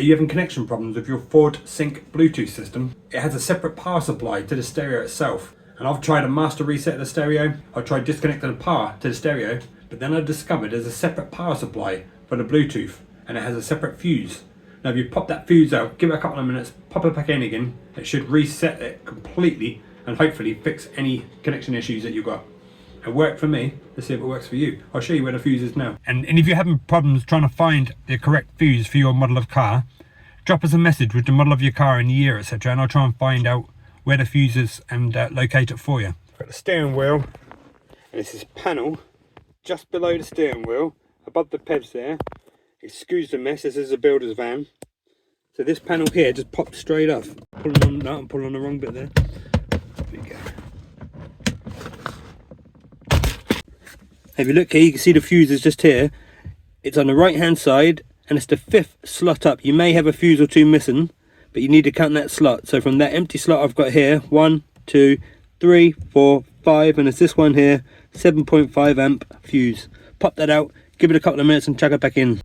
Are you having connection problems with your Ford Sync Bluetooth system? It has a separate power supply to the stereo itself. And I've tried a master reset of the stereo, I've tried disconnecting the power to the stereo, but then I discovered there's a separate power supply for the Bluetooth, and it has a separate fuse. Now if you pop that fuse out, give it a couple of minutes, pop it back in again, it should reset it completely and hopefully fix any connection issues that you've got. It worked for me. Let's see if it works for you. I'll show you where the fuse is now. And if you're having problems trying to find the correct fuse for your model of car, drop us a message with the model of your car and the year, etc. and I'll try and find out where the fuse is and locate it for you. Got the steering wheel, and this is panel just below the steering wheel, above the pevs there. Excuse the mess, this is a builder's van. So this panel here just pops straight off. Pulling on, no, I'm pulling on the wrong bit there. There we go. If you look here, you can see the fuse is just here. It's on the right hand side and it's the 5th slot up. You may have a fuse or two missing, but you need to count that slot. So from that empty slot I've got here, 1, 2, 3, 4, 5, and it's this one here, 7.5 amp fuse. Pop that out, give it a couple of minutes and chuck it back in.